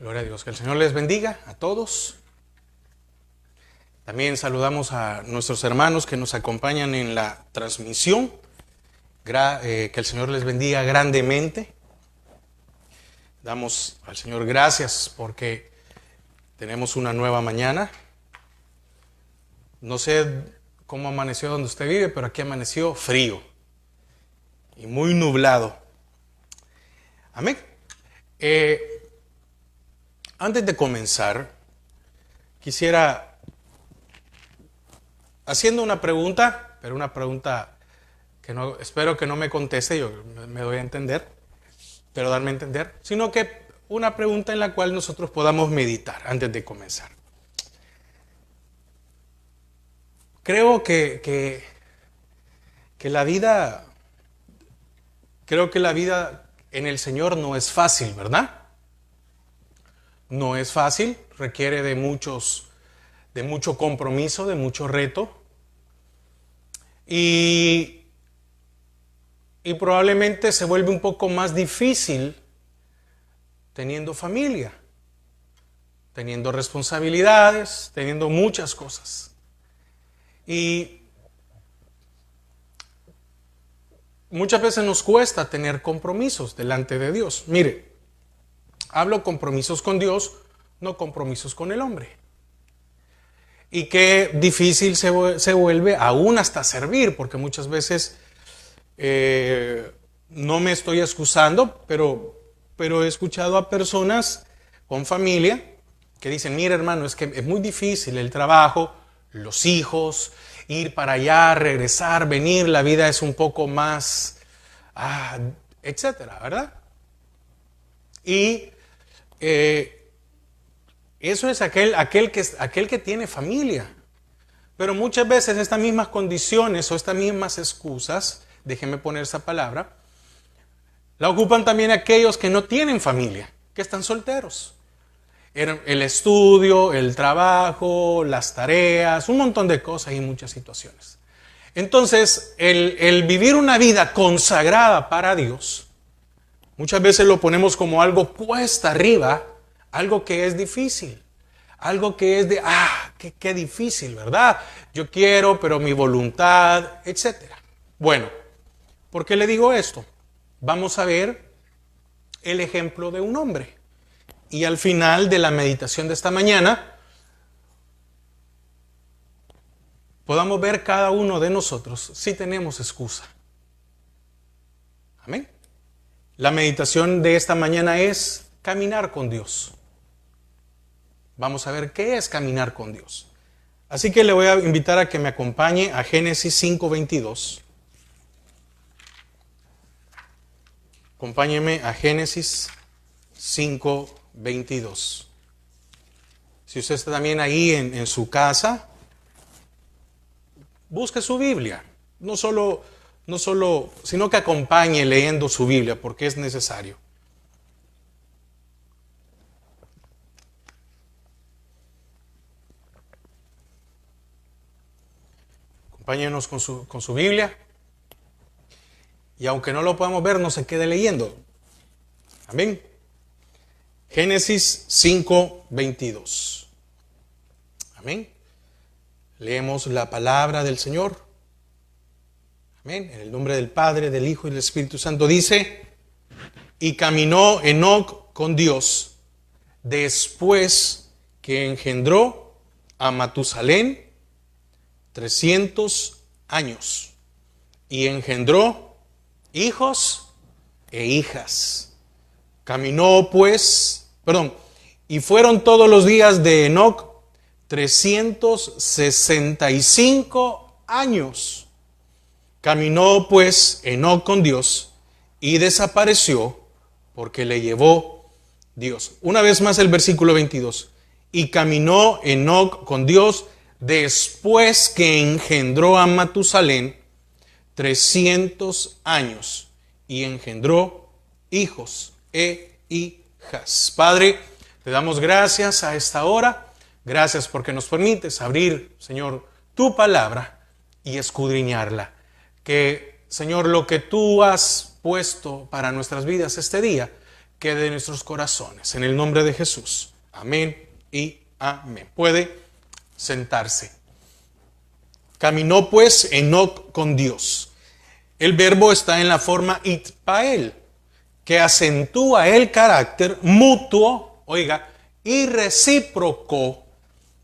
Gloria a Dios. Que el Señor les bendiga a todos. También saludamos a nuestros hermanos que nos acompañan en la transmisión. Que el Señor les bendiga grandemente. Damos al Señor gracias porque tenemos una nueva mañana. No sé cómo amaneció donde usted vive, pero aquí amaneció frío y muy nublado. Amén. Antes de comenzar, quisiera, haciendo una pregunta, pero una pregunta que no, espero que no me conteste, yo me doy a entender, pero darme a entender, sino que una pregunta en la cual nosotros podamos meditar antes de comenzar. Creo que la vida, en el Señor no es fácil, ¿verdad? No es fácil, requiere de mucho compromiso, de mucho reto. Y probablemente se vuelve un poco más difícil teniendo familia, teniendo responsabilidades, teniendo muchas cosas. Y muchas veces nos cuesta tener compromisos delante de Dios. Mire, hablo compromisos con Dios, no compromisos con el hombre. Y qué difícil se vuelve aún hasta servir, porque muchas veces no me estoy excusando, pero he escuchado a personas con familia que dicen, mira hermano, es que es muy difícil el trabajo, los hijos, ir para allá, regresar, venir, la vida es un poco más, etcétera, ¿verdad? Y eso es aquel que tiene familia. Pero muchas veces estas mismas condiciones o estas mismas excusas, déjenme poner esa palabra, la ocupan también aquellos que no tienen familia, que están solteros. El estudio, el trabajo, las tareas, un montón de cosas y muchas situaciones. Entonces, el vivir una vida consagrada para Dios, muchas veces lo ponemos como algo cuesta arriba, algo que es difícil, algo que es de, qué difícil, ¿verdad? Yo quiero, pero mi voluntad, etcétera. Bueno, ¿por qué le digo esto? Vamos a ver el ejemplo de un hombre. Y al final de la meditación de esta mañana, podamos ver cada uno de nosotros si tenemos excusa. Amén. La meditación de esta mañana es caminar con Dios. Vamos a ver qué es caminar con Dios. Así que le voy a invitar a que me acompañe a Génesis 5:22. Acompáñeme a Génesis 5:22. Si usted está también ahí en su casa, busque su Biblia. No solo, sino que acompañe leyendo su Biblia, porque es necesario. Acompáñenos con su Biblia. Y aunque no lo podamos ver, no se quede leyendo. Amén. Génesis 5:22. Amén. Leemos la palabra del Señor. Amén. En el nombre del Padre, del Hijo y del Espíritu Santo dice: y caminó Enoc con Dios después que engendró a Matusalén 300 años y engendró hijos e hijas. Y fueron todos los días de Enoc 365 años. Caminó pues Enoc con Dios y desapareció porque le llevó Dios. Una vez más el versículo 22. Y caminó Enoc con Dios después que engendró a Matusalén 300 años y engendró hijos e hijas. Padre, te damos gracias a esta hora. Gracias porque nos permites abrir, Señor, tu palabra y escudriñarla. Que, Señor, lo que tú has puesto para nuestras vidas este día, quede en nuestros corazones. En el nombre de Jesús. Amén y amén. Puede sentarse. Caminó pues Enoc con Dios. El verbo está en la forma itpael, que acentúa el carácter mutuo, oiga, y recíproco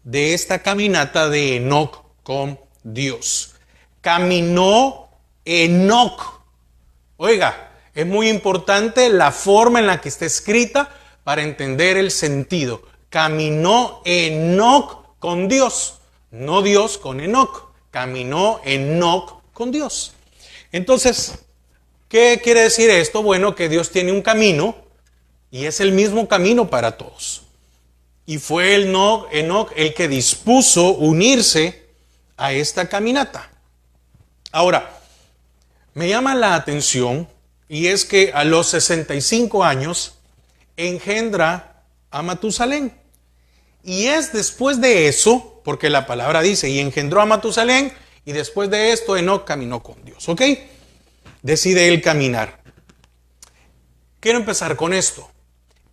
de esta caminata de Enoc con Dios. Caminó Enoc. Oiga, es muy importante la forma en la que está escrita para entender el sentido. Caminó Enoc con Dios, no Dios con Enoc. Caminó Enoc con Dios. Entonces, ¿qué quiere decir esto? Bueno, que Dios tiene un camino y es el mismo camino para todos. Y fue Enoc el que dispuso unirse a esta caminata. Ahora, me llama la atención y es que a los 65 años engendra a Matusalén. Y es después de eso, porque la palabra dice, y engendró a Matusalén, y después de esto Enoc caminó con Dios, ¿ok? Decide él caminar. Quiero empezar con esto.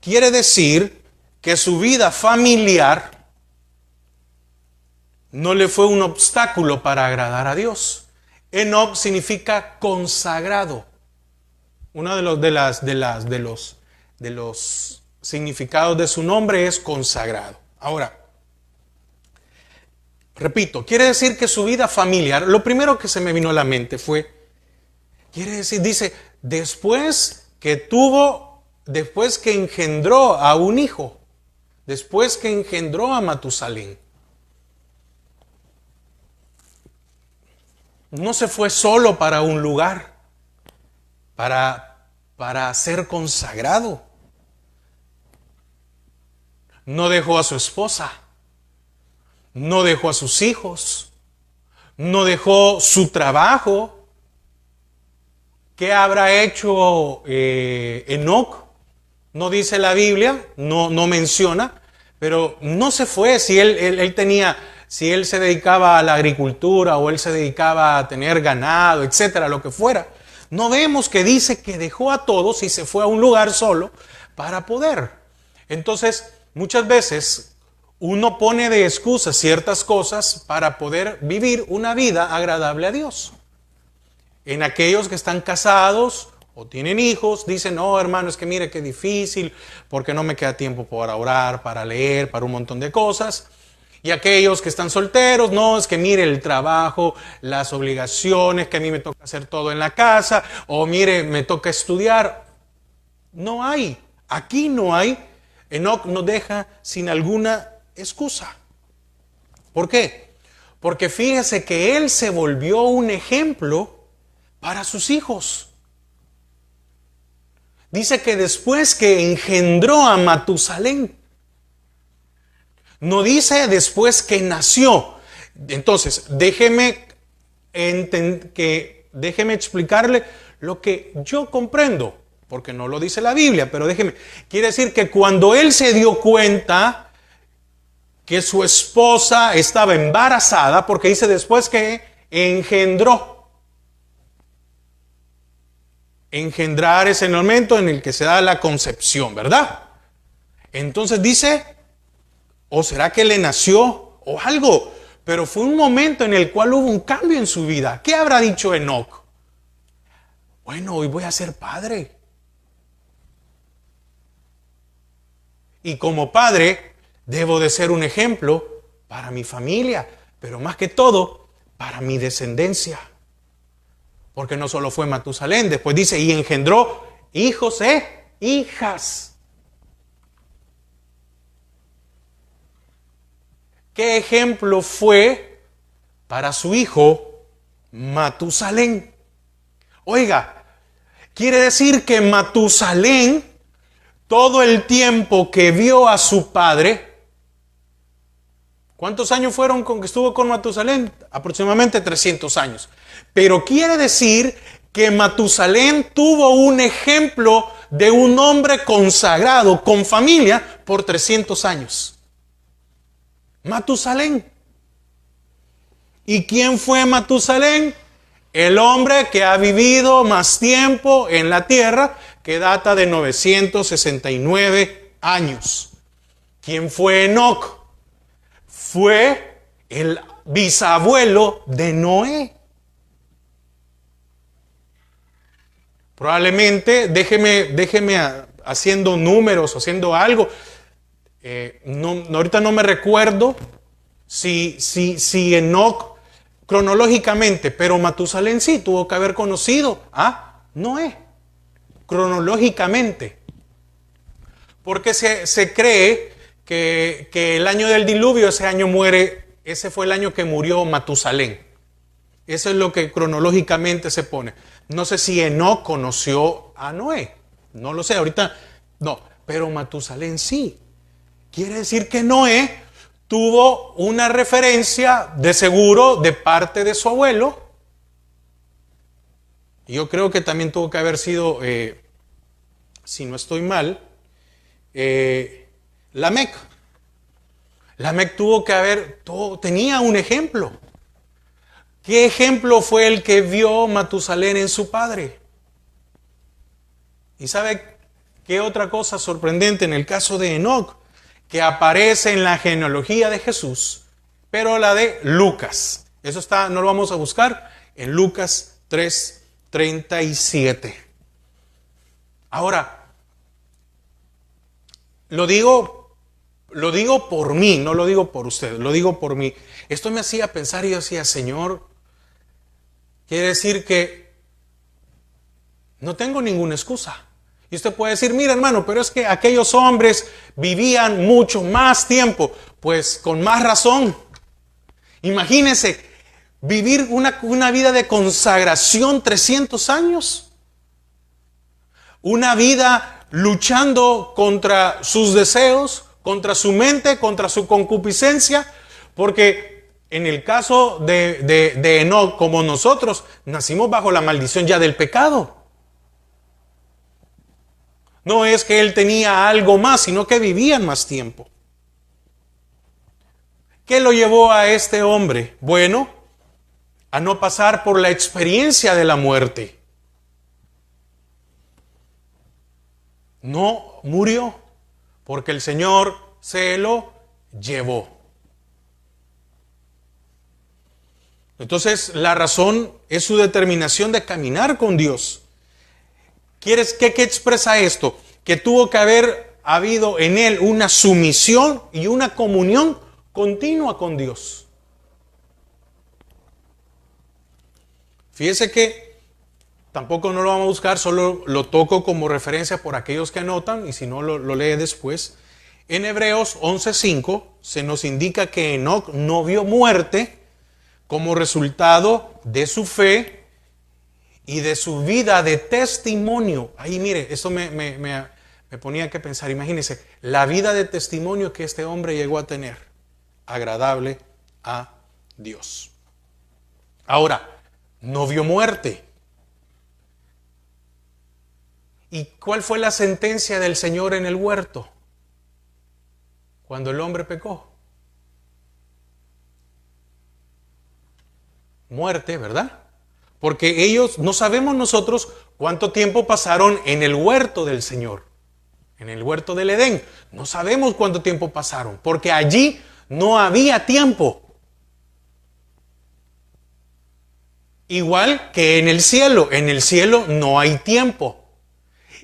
Quiere decir que su vida familiar no le fue un obstáculo para agradar a Dios. Enoc significa consagrado. Uno de los significados de su nombre es consagrado. Ahora, repito, quiere decir que su vida familiar, lo primero que se me vino a la mente fue, dice, después que engendró a un hijo, después que engendró a Matusalén. No se fue solo para un lugar, para ser consagrado. No dejó a su esposa, no dejó a sus hijos, no dejó su trabajo. ¿Qué habrá hecho Enoc? No dice la Biblia, no menciona, pero no se fue. Si él se dedicaba a la agricultura o él se dedicaba a tener ganado, etcétera, lo que fuera. No vemos que dice que dejó a todos y se fue a un lugar solo para poder. Entonces, muchas veces uno pone de excusa ciertas cosas para poder vivir una vida agradable a Dios. En aquellos que están casados o tienen hijos, dicen, no, hermano, es que mire qué difícil, porque no me queda tiempo para orar, para leer, para un montón de cosas. Y aquellos que están solteros, no, es que mire el trabajo, las obligaciones, que a mí me toca hacer todo en la casa, o mire, me toca estudiar. No hay, aquí no hay. Enoc nos deja sin alguna excusa. ¿Por qué? Porque fíjese que él se volvió un ejemplo para sus hijos. Dice que después que engendró a Matusalén, no dice después que nació. Entonces, déjeme explicarle lo que yo comprendo, porque no lo dice la Biblia, pero quiere decir que cuando él se dio cuenta que su esposa estaba embarazada, porque dice después que engendró. Engendrar es el momento en el que se da la concepción, ¿verdad? Entonces dice, ¿o será que le nació o algo? Pero fue un momento en el cual hubo un cambio en su vida. ¿Qué habrá dicho Enoc? Bueno, hoy voy a ser padre. Y como padre, debo de ser un ejemplo para mi familia, pero más que todo, para mi descendencia. Porque no solo fue Matusalén, después dice, y engendró hijos e hijas. ¿Qué ejemplo fue para su hijo Matusalén? Oiga, quiere decir que Matusalén, todo el tiempo que vio a su padre, ¿cuántos años fueron con que estuvo con Matusalén? Aproximadamente 300 años. Pero quiere decir que Matusalén tuvo un ejemplo de un hombre consagrado con familia por 300 años. Matusalén. ¿Y quién fue Matusalén? El hombre que ha vivido más tiempo en la tierra que data de 969 años. ¿Quién fue Enoc? Fue el bisabuelo de Noé. Probablemente, déjeme haciendo números, haciendo algo. Ahorita no me recuerdo si Enoc cronológicamente, pero Matusalén sí tuvo que haber conocido a Noé, cronológicamente. Porque se cree que el año del diluvio, ese fue el año que murió Matusalén. Eso es lo que cronológicamente se pone. No sé si Enoc conoció a Noé. No lo sé, ahorita no. Pero Matusalén sí. Quiere decir que Noé tuvo una referencia de seguro de parte de su abuelo. Yo creo que también tuvo que haber sido, si no estoy mal, Lamec. Lamec tenía un ejemplo. ¿Qué ejemplo fue el que vio Matusalén en su padre? ¿Y sabe qué otra cosa sorprendente en el caso de Enoc? Que aparece en la genealogía de Jesús, pero la de Lucas. Eso no lo vamos a buscar en Lucas 3:37. Ahora, lo digo por mí, no lo digo por usted, lo digo por mí. Esto me hacía pensar y yo decía, Señor, quiere decir que no tengo ninguna excusa. Y usted puede decir, mira hermano, pero es que aquellos hombres vivían mucho más tiempo. Pues con más razón. Imagínese vivir una vida de consagración 300 años. Una vida luchando contra sus deseos, contra su mente, contra su concupiscencia. Porque en el caso de Enoc, como nosotros, nacimos bajo la maldición ya del pecado. No es que él tenía algo más, sino que vivían más tiempo. ¿Qué lo llevó a este hombre? Bueno, a no pasar por la experiencia de la muerte. No murió, porque el Señor se lo llevó. Entonces, la razón es su determinación de caminar con Dios. ¿Qué expresa esto? Que tuvo que haber habido en él una sumisión y una comunión continua con Dios. Fíjese que tampoco no lo vamos a buscar, solo lo toco como referencia por aquellos que anotan y si no lo lee después. En Hebreos 11:5 se nos indica que Enoc no vio muerte como resultado de su fe y de su vida de testimonio. Ahí mire, esto me ponía que pensar, imagínense, la vida de testimonio que este hombre llegó a tener, agradable a Dios. Ahora, no vio muerte. ¿Y cuál fue la sentencia del Señor en el huerto? Cuando el hombre pecó. Muerte, ¿verdad? Porque ellos, no sabemos nosotros cuánto tiempo pasaron en el huerto del Señor, en el huerto del Edén. No sabemos cuánto tiempo pasaron, porque allí no había tiempo. Igual que en el cielo no hay tiempo.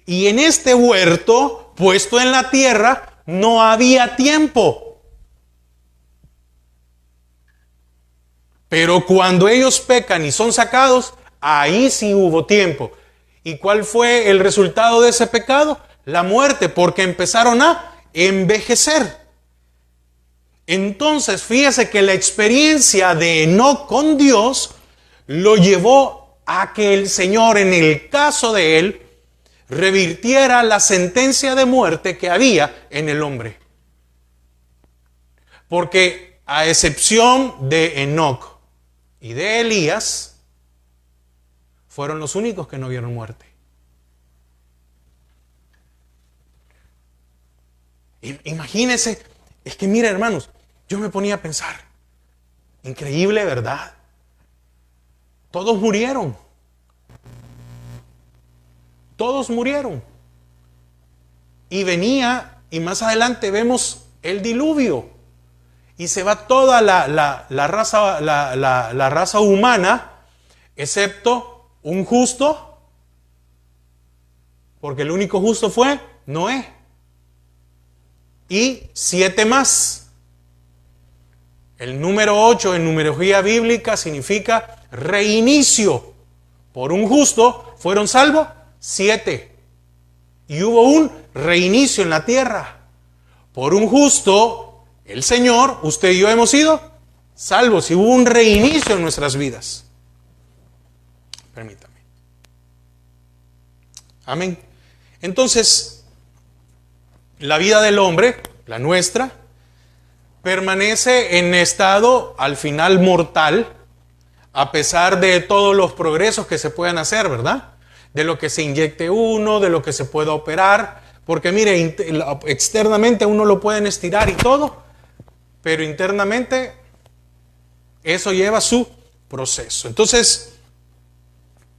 Y en este huerto, puesto en la tierra, no había tiempo. Pero cuando ellos pecan y son sacados, ahí sí hubo tiempo. ¿Y cuál fue el resultado de ese pecado? La muerte, porque empezaron a envejecer. Entonces, fíjese que la experiencia de Enoc con Dios lo llevó a que el Señor, en el caso de él, revirtiera la sentencia de muerte que había en el hombre. Porque a excepción de Enoc y de Elías, fueron los únicos que no vieron muerte. Imagínense, es que mira hermanos, yo me ponía a pensar, increíble verdad, todos murieron. Todos murieron. y venía, y más adelante vemos el diluvio, y se va toda la raza humana, excepto un justo, porque el único justo fue Noé, y 7 más. El número 8 en numerología bíblica significa reinicio. Por un justo fueron salvos 7. Y hubo un reinicio en la tierra. Por un justo, el Señor, usted y yo hemos sido salvos. Y hubo un reinicio en nuestras vidas. Permítame. Amén. Entonces, la vida del hombre, la nuestra, permanece en estado al final mortal, a pesar de todos los progresos que se puedan hacer, ¿verdad? De lo que se inyecte uno, de lo que se pueda operar, porque mire, externamente uno lo pueden estirar y todo, pero internamente eso lleva su proceso. Entonces,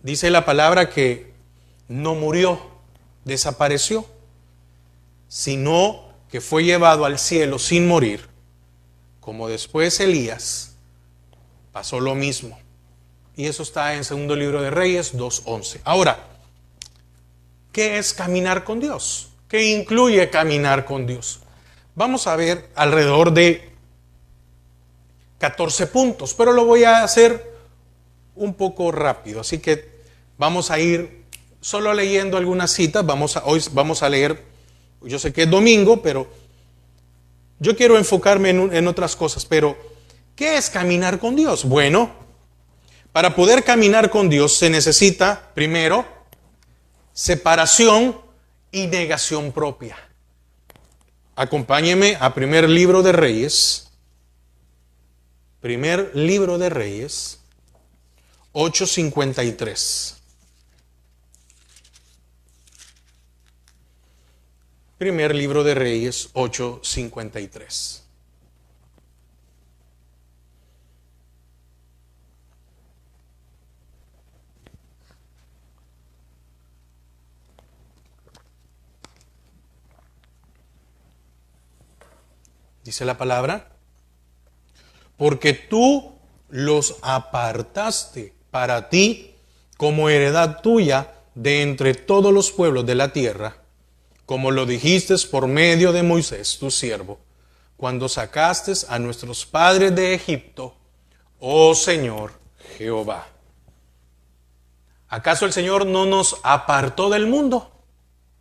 dice la palabra que no murió, desapareció, sino que fue llevado al cielo sin morir, como después Elías pasó lo mismo. Y eso está en segundo libro de Reyes 2:11. Ahora, ¿qué es caminar con Dios? ¿Qué incluye caminar con Dios? Vamos a ver alrededor de 14 puntos, pero lo voy a hacer un poco rápido. Así que vamos a ir solo leyendo algunas citas. Hoy vamos a leer, yo sé que es domingo, pero yo quiero enfocarme en otras cosas. Pero, ¿qué es caminar con Dios? Bueno, para poder caminar con Dios se necesita, primero, separación y negación propia. Acompáñeme a primer libro de Reyes. Primer libro de Reyes, 8:53. Primer libro de Reyes, 8:53. Dice la palabra, porque tú los apartaste para ti como heredad tuya de entre todos los pueblos de la tierra, como lo dijiste por medio de Moisés, tu siervo, cuando sacaste a nuestros padres de Egipto, oh Señor Jehová. ¿Acaso el Señor no nos apartó del mundo?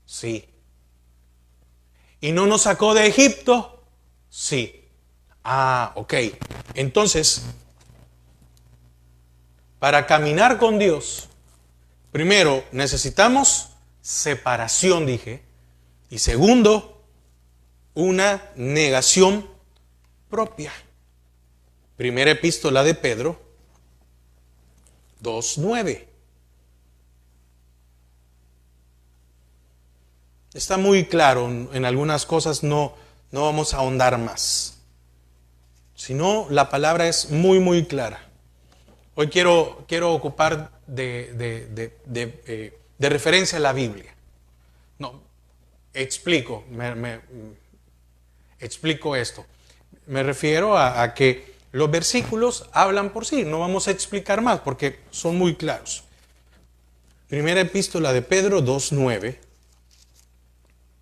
Sí. ¿Y no nos sacó de Egipto? Sí. Ah, ok. Entonces, para caminar con Dios, primero necesitamos separación, dije. Y segundo, una negación propia. Primera epístola de Pedro 2:9. Está muy claro, en algunas cosas no vamos a ahondar más. Sino la palabra es muy clara. Hoy quiero ocupar de referencia a la Biblia. No, explico esto. Me refiero a que los versículos hablan por sí. No vamos a explicar más porque son muy claros. Primera epístola de Pedro 2:9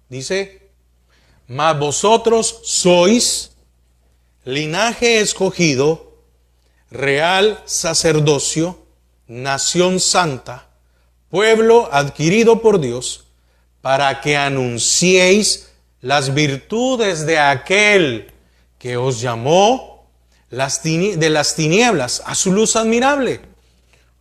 dice: mas vosotros sois linaje escogido, real sacerdocio, nación santa, pueblo adquirido por Dios, para que anunciéis las virtudes de aquel que os llamó de las tinieblas a su luz admirable.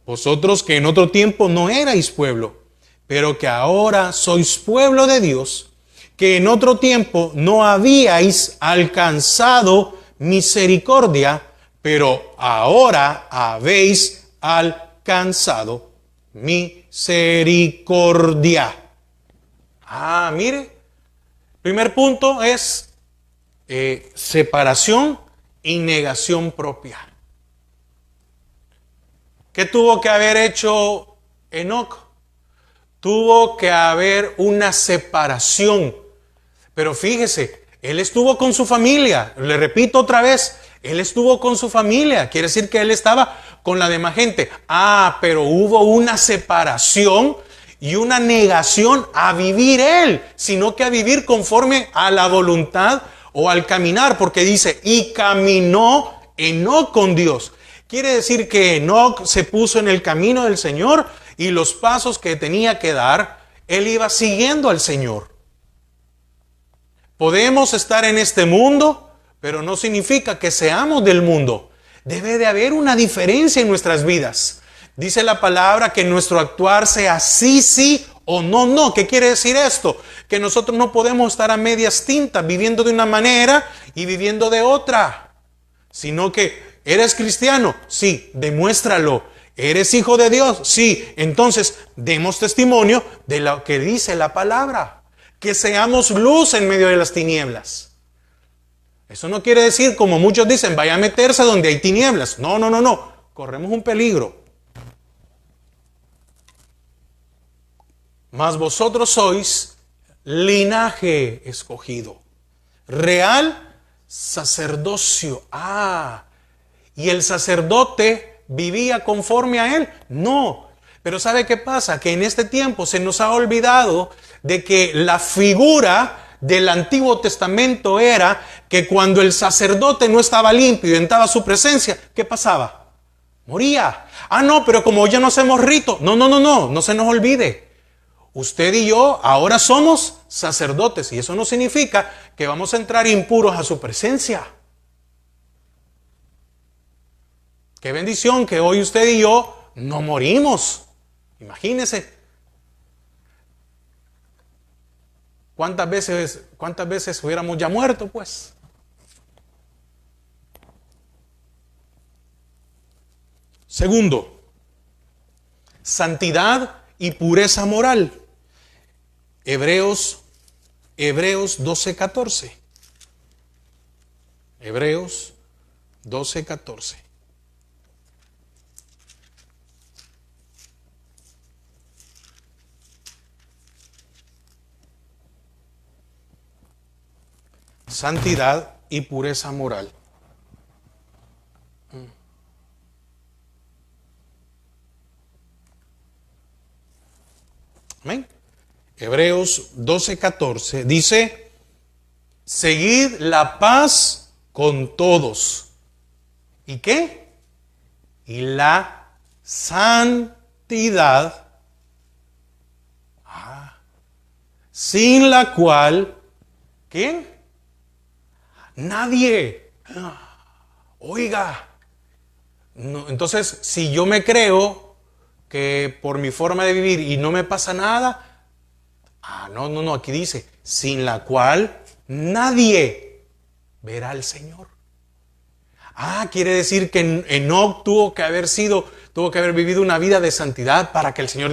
Vosotros que en otro tiempo no erais pueblo, pero que ahora sois pueblo de Dios, que en otro tiempo no habíais alcanzado misericordia, pero ahora habéis alcanzado misericordia. Ah, mire, primer punto es separación y negación propia. ¿Qué tuvo que haber hecho Enoc? Tuvo que haber una separación Pero fíjese, él estuvo con su familia. Le repito otra vez, él estuvo con su familia. Quiere decir que él estaba con la demás gente. Pero hubo una separación y una negación a vivir él, sino que a vivir conforme a la voluntad o al caminar, porque dice, y caminó Enoc con Dios. Quiere decir que Enoc se puso en el camino del Señor y los pasos que tenía que dar, él iba siguiendo al Señor. Podemos estar en este mundo, pero no significa que seamos del mundo. Debe de haber una diferencia en nuestras vidas. Dice la palabra que nuestro actuar sea sí, sí o no, no. ¿Qué quiere decir esto? Que nosotros no podemos estar a medias tintas, viviendo de una manera y viviendo de otra. Sino que, ¿eres cristiano? Sí, demuéstralo. ¿Eres hijo de Dios? Sí. Entonces, demos testimonio de lo que dice la palabra. Que seamos luz en medio de las tinieblas. Eso no quiere decir, como muchos dicen, vaya a meterse donde hay tinieblas. No, no, no, no. Corremos un peligro. Mas vosotros sois linaje escogido, real sacerdocio. ¿Y el sacerdote vivía conforme a él? No. Pero ¿sabe qué pasa? Que en este tiempo se nos ha olvidado de que la figura del Antiguo Testamento era que cuando el sacerdote no estaba limpio y entraba a su presencia, ¿qué pasaba? Moría. No, pero como ya no hacemos rito. No se nos olvide. Usted y yo ahora somos sacerdotes y eso no significa que vamos a entrar impuros a su presencia. Qué bendición que hoy usted y yo no morimos. Imagínese. ¿Cuántas veces hubiéramos ya muerto, pues? Segundo, santidad y pureza moral. Hebreos 12:14. Hebreos 12:14. Santidad y pureza moral. Amén. Hebreos 12:14 dice, seguid la paz con todos. ¿Y qué? Y la santidad, sin la cual, ¿quién? Nadie. Oiga. No, entonces, si yo me creo que por mi forma de vivir y no me pasa nada, no, aquí dice, sin la cual nadie verá al Señor. Quiere decir que Enoc tuvo que haber vivido una vida de santidad para que el Señor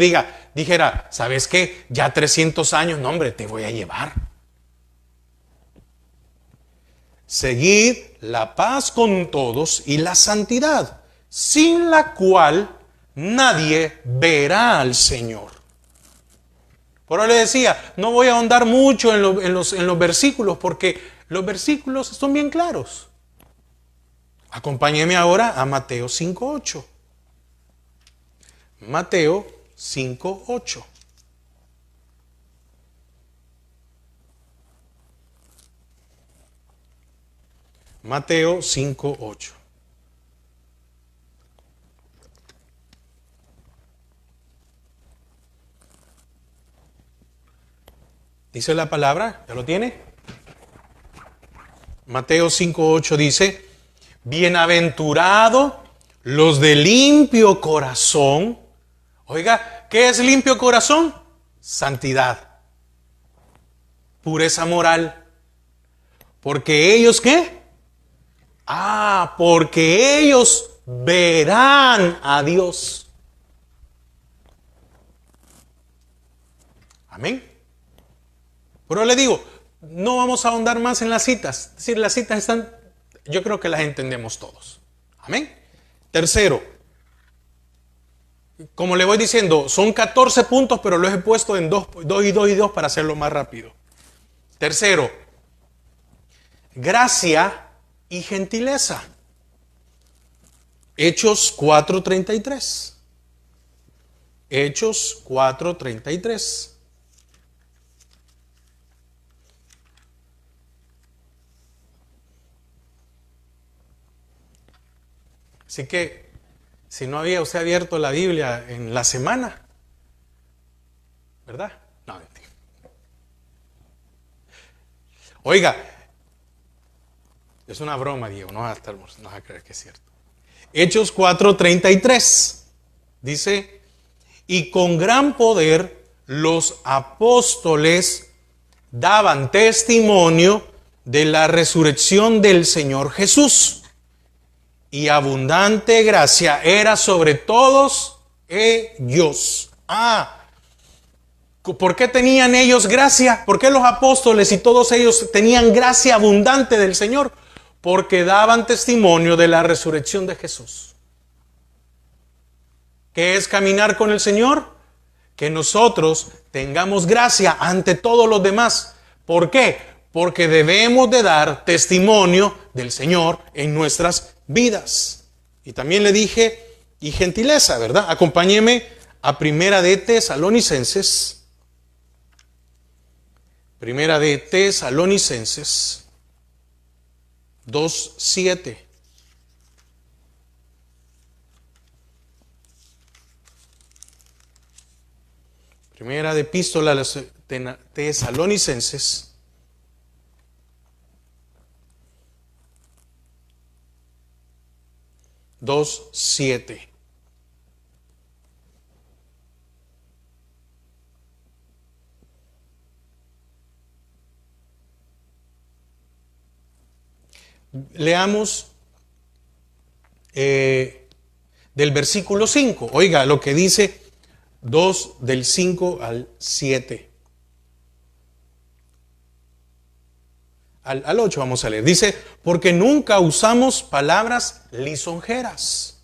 dijera, ¿sabes qué? Ya 300 años, no hombre, te voy a llevar. Seguid la paz con todos y la santidad, sin la cual nadie verá al Señor. Por eso le decía, no voy a ahondar mucho en los versículos, porque los versículos son bien claros. Acompáñeme ahora a Mateo 5:8. Mateo 5:8. Mateo 5:8. Dice la palabra, ¿ya lo tiene? Mateo 5:8 dice, bienaventurado los de limpio corazón. Oiga, ¿qué es limpio corazón? Santidad, pureza moral. Porque ellos, ¿qué? Porque ellos verán a Dios. Amén. Pero le digo, no vamos a ahondar más en las citas. Es decir, las citas están, yo creo que las entendemos todos. Amén. Tercero, como le voy diciendo, son 14 puntos, pero los he puesto en 2 y 2 y 2 para hacerlo más rápido. Tercero, gracia y gentileza. Hechos 4:33. Hechos 4:33. Así que, si no había usted abierto la Biblia en la semana, ¿verdad? No, mentira. Oiga, es una broma, Diego, no vas a creer que es cierto. Hechos 4:33 dice, y con gran poder los apóstoles daban testimonio de la resurrección del Señor Jesús. Y abundante gracia era sobre todos ellos. ¿Por qué tenían ellos gracia? ¿Por qué los apóstoles y todos ellos tenían gracia abundante del Señor? Porque daban testimonio de la resurrección de Jesús. ¿Qué es caminar con el Señor? Que nosotros tengamos gracia ante todos los demás. ¿Por qué? Porque debemos de dar testimonio del Señor en nuestras vidas. Y también le dije, y gentileza, ¿verdad? Acompáñeme a Primera de Tesalonicenses. Primera de Tesalonicenses 2:7. Primera de Epístola a los Tesalonicenses 2:7. Leamos del versículo 5. Oiga lo que dice 2 del 5 al 7. Al 8 vamos a leer. Dice, porque nunca usamos palabras lisonjeras,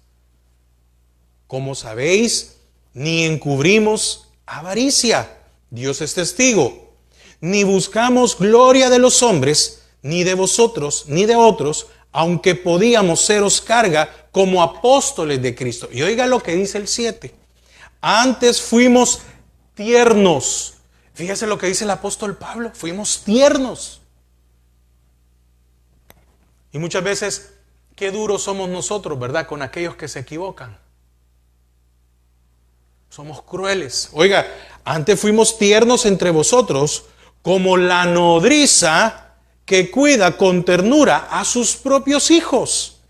como sabéis, ni encubrimos avaricia. Dios es testigo. Ni buscamos gloria de los hombres, ni de vosotros, ni de otros, aunque podíamos seros carga como apóstoles de Cristo. Y oiga lo que dice el 7. Antes fuimos tiernos. Fíjese lo que dice el apóstol Pablo. Fuimos tiernos. Y muchas veces, qué duros somos nosotros, ¿verdad? Con aquellos que se equivocan. Somos crueles. Oiga, antes fuimos tiernos entre vosotros, como la nodriza que cuida con ternura a sus propios hijos.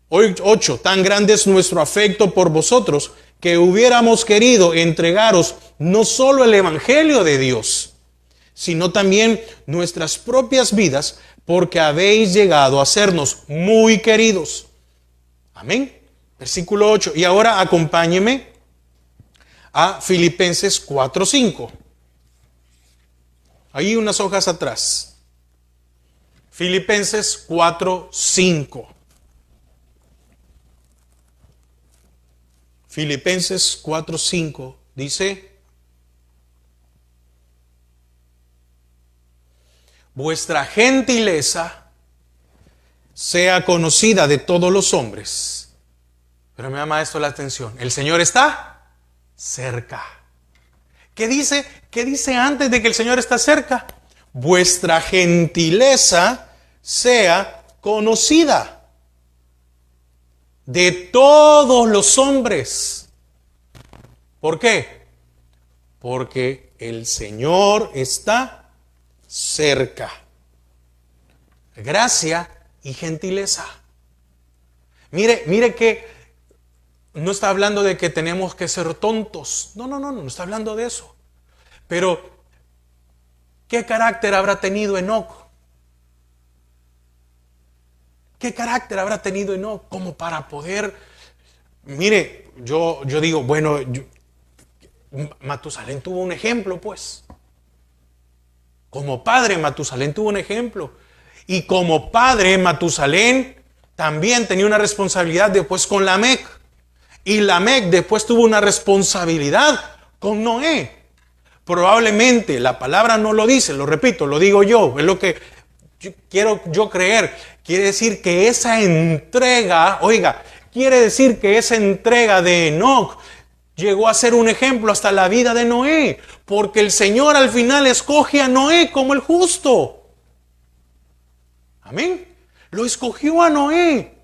8. Tan grande es nuestro afecto por vosotros, que hubiéramos querido entregaros no solo el Evangelio de Dios, sino también nuestras propias vidas, porque habéis llegado a sernos muy queridos. Amén. Versículo 8. Y ahora acompáñeme a Filipenses 4:5. Ahí unas hojas atrás. Filipenses 4:5. Filipenses 4:5 dice, vuestra gentileza sea conocida de todos los hombres. Pero me llama esto la atención. El Señor está cerca. ¿Qué dice? ¿Qué dice antes de que el Señor está cerca? Vuestra gentileza sea conocida de todos los hombres. ¿Por qué? Porque el Señor está cerca. Gracia y gentileza. Mire que no está hablando de que tenemos que ser tontos. No está hablando de eso. Pero, ¿qué carácter habrá tenido Enoc? ¿Qué carácter habrá tenido Enoc como para poder? Mire, yo digo, bueno, Matusalén tuvo un ejemplo, pues. Como padre, Matusalén tuvo un ejemplo. Y como padre, Matusalén también tenía una responsabilidad después con Lamec. Y Lamec después tuvo una responsabilidad con Noé. Probablemente la palabra no lo dice, lo repito, lo digo yo, es lo que quiero yo creer. Quiere decir que esa entrega, oiga, quiere decir que esa entrega de Enoc llegó a ser un ejemplo hasta la vida de Noé, porque el Señor al final escoge a Noé como el justo. Amén. Lo escogió a Noé.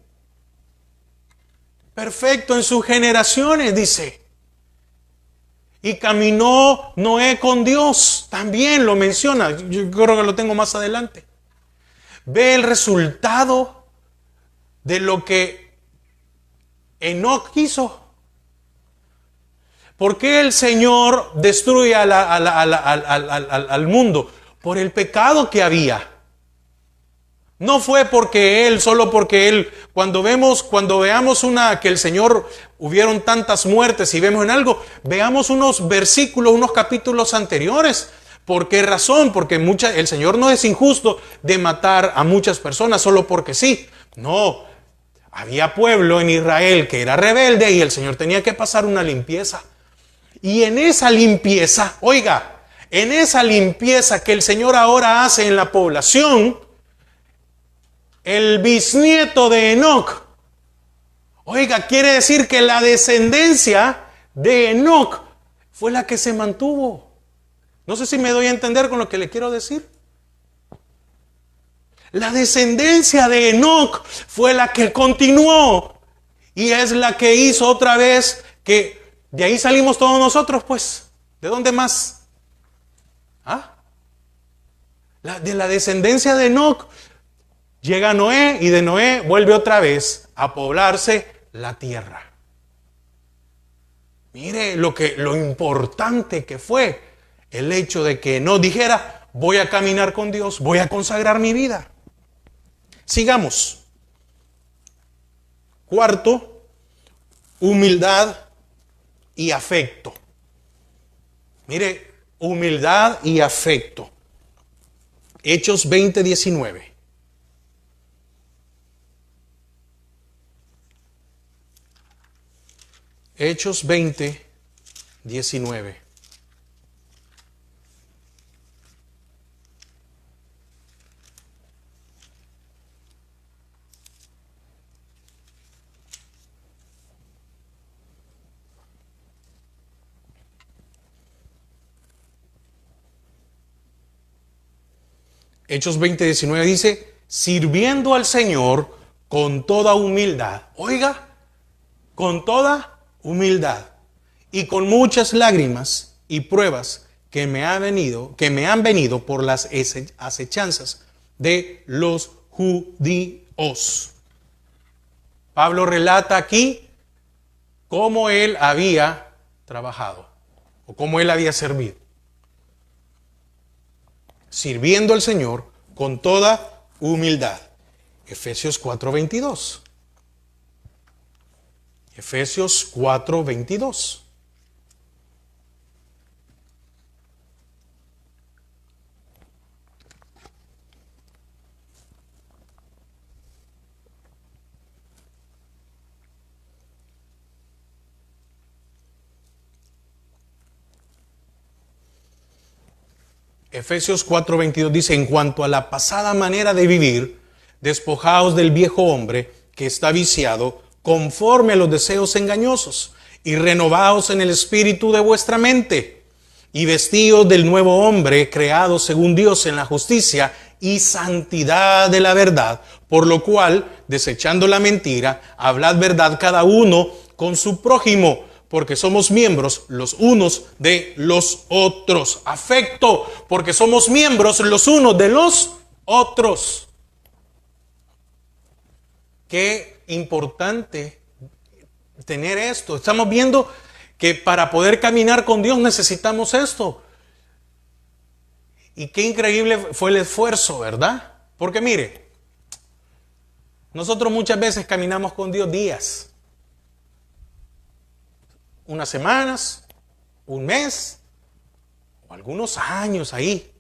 Perfecto en sus generaciones, dice. Y caminó Noé con Dios. También lo menciona. Yo creo que lo tengo más adelante. Ve el resultado de lo que Enoc hizo. ¿Por qué el Señor destruye al mundo? Por el pecado que había. No fue porque Él, solo porque Él, cuando veamos que el Señor hubieron tantas muertes y vemos en algo, veamos unos versículos, unos capítulos anteriores. ¿Por qué razón? Porque el Señor no es injusto de matar a muchas personas solo porque sí. No, había pueblo en Israel que era rebelde y el Señor tenía que pasar una limpieza. Y en esa limpieza, oiga, en esa limpieza que el Señor ahora hace en la población, el bisnieto de Enoc, oiga, quiere decir que la descendencia de Enoc fue la que se mantuvo. No sé si me doy a entender con lo que le quiero decir. La descendencia de Enoc fue la que continuó y es la que hizo otra vez que de ahí salimos todos nosotros, pues. ¿De dónde más? ¿Ah? De la descendencia de Enoc llega Noé y de Noé vuelve otra vez a poblarse la tierra. Mire lo importante que fue el hecho de que no dijera, voy a caminar con Dios, voy a consagrar mi vida. Sigamos. Cuarto, humildad y afecto. Mire, humildad y afecto. Hechos 20:19. Hechos 20:19. Hechos 20:19 dice, sirviendo al Señor con toda humildad. Oiga, con toda humildad y con muchas lágrimas y pruebas que me han venido por las acechanzas de los judíos. Pablo relata aquí cómo él había trabajado o cómo él había servido. Sirviendo al Señor con toda humildad. Efesios 4:22. Efesios 4:22. Efesios 4:22 dice, en cuanto a la pasada manera de vivir, despojaos del viejo hombre que está viciado conforme a los deseos engañosos y renovaos en el espíritu de vuestra mente y vestíos del nuevo hombre creado según Dios en la justicia y santidad de la verdad, por lo cual, desechando la mentira, hablad verdad cada uno con su prójimo, porque somos miembros los unos de los otros. Afecto, porque somos miembros los unos de los otros. Qué importante tener esto. Estamos viendo que para poder caminar con Dios necesitamos esto. Y qué increíble fue el esfuerzo, ¿verdad? Porque mire, nosotros muchas veces caminamos con Dios días, unas semanas, un mes o algunos años ahí.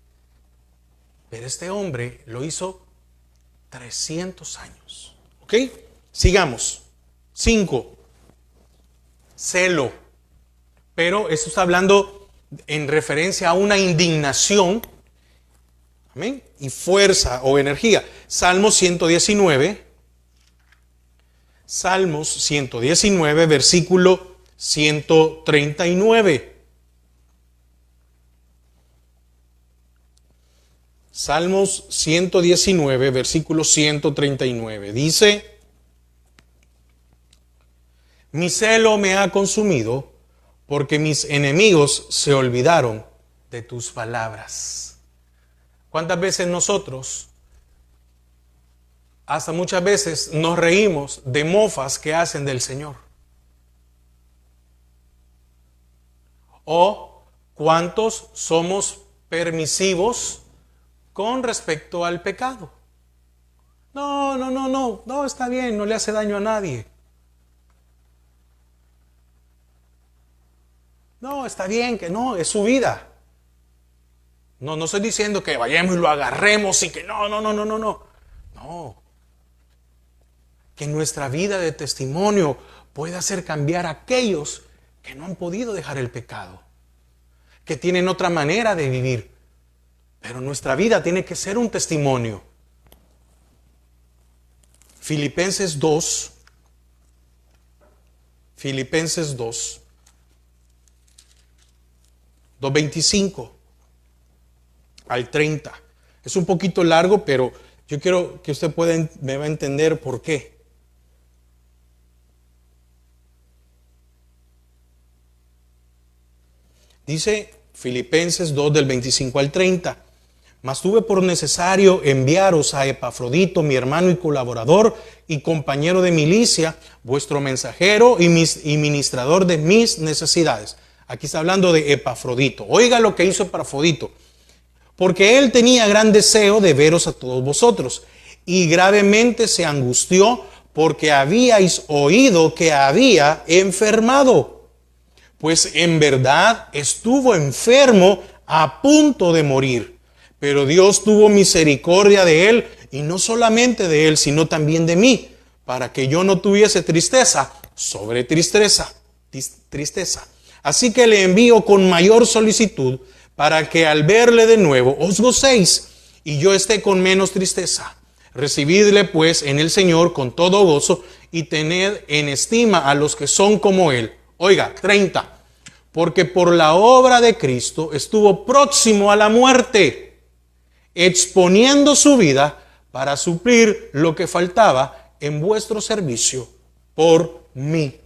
Pero este hombre lo hizo 300 años. ¿Ok? Sigamos. 5. Celo. Pero esto está hablando en referencia a una indignación, amén, y fuerza o energía. Salmos 119, versículo 139. Salmos 119, versículo 139. Dice: mi celo me ha consumido, porque mis enemigos se olvidaron de tus palabras. ¿Cuántas veces nosotros, hasta muchas veces, nos reímos de mofas que hacen del Señor? ¿O cuántos somos permisivos con respecto al pecado? No, está bien, no le hace daño a nadie. No, está bien, que no, es su vida. No estoy diciendo que vayamos y lo agarremos y que no. No. Que nuestra vida de testimonio pueda hacer cambiar a aquellos que no han podido dejar el pecado, que tienen otra manera de vivir. Pero nuestra vida tiene que ser un testimonio. Filipenses 2, 2:25 al 30. Es un poquito largo, pero yo quiero que usted me va a entender por qué. Dice Filipenses 2 del 25 al 30. Mas tuve por necesario enviaros a Epafrodito, mi hermano y colaborador y compañero de milicia, vuestro mensajero y ministrador de mis necesidades. Aquí está hablando de Epafrodito. Oiga lo que hizo Epafrodito. Porque él tenía gran deseo de veros a todos vosotros, y gravemente se angustió porque habíais oído que había enfermado. Pues en verdad estuvo enfermo a punto de morir. Pero Dios tuvo misericordia de él, y no solamente de él, sino también de mí, para que yo no tuviese tristeza sobre tristeza. Así que le envío con mayor solicitud, para que al verle de nuevo os gocéis, y yo esté con menos tristeza. Recibidle pues en el Señor con todo gozo, y tened en estima a los que son como él. Oiga, 30. Porque por la obra de Cristo estuvo próximo a la muerte, exponiendo su vida para suplir lo que faltaba en vuestro servicio por mí.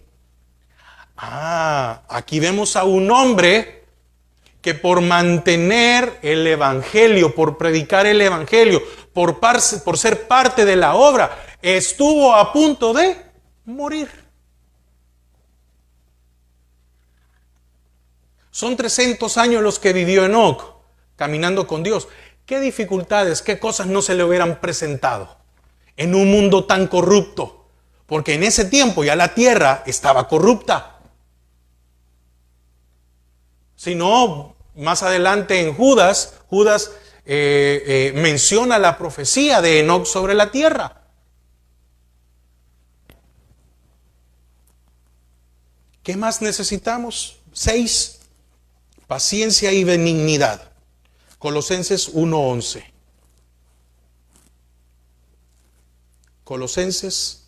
Aquí vemos a un hombre que por mantener el evangelio, por predicar el evangelio, por ser parte de la obra, estuvo a punto de morir. Son 300 años los que vivió Enoc caminando con Dios. ¿Qué dificultades, qué cosas no se le hubieran presentado en un mundo tan corrupto? Porque en ese tiempo ya la tierra estaba corrupta. Si no, más adelante en Judas menciona la profecía de Enoc sobre la tierra. ¿Qué más necesitamos? 6. Paciencia y benignidad. Colosenses 1:11. Colosenses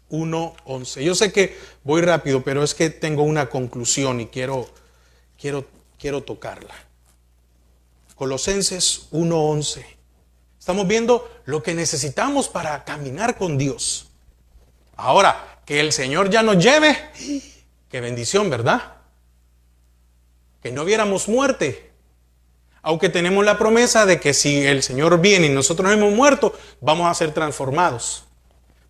1:11. Yo sé que voy rápido, pero es que tengo una conclusión y quiero tocarla. Colosenses 1:11. Estamos viendo lo que necesitamos para caminar con Dios. Ahora, que el Señor ya nos lleve, qué bendición, ¿verdad? Que no viéramos muerte. Aunque tenemos la promesa de que si el Señor viene y nosotros hemos muerto, vamos a ser transformados.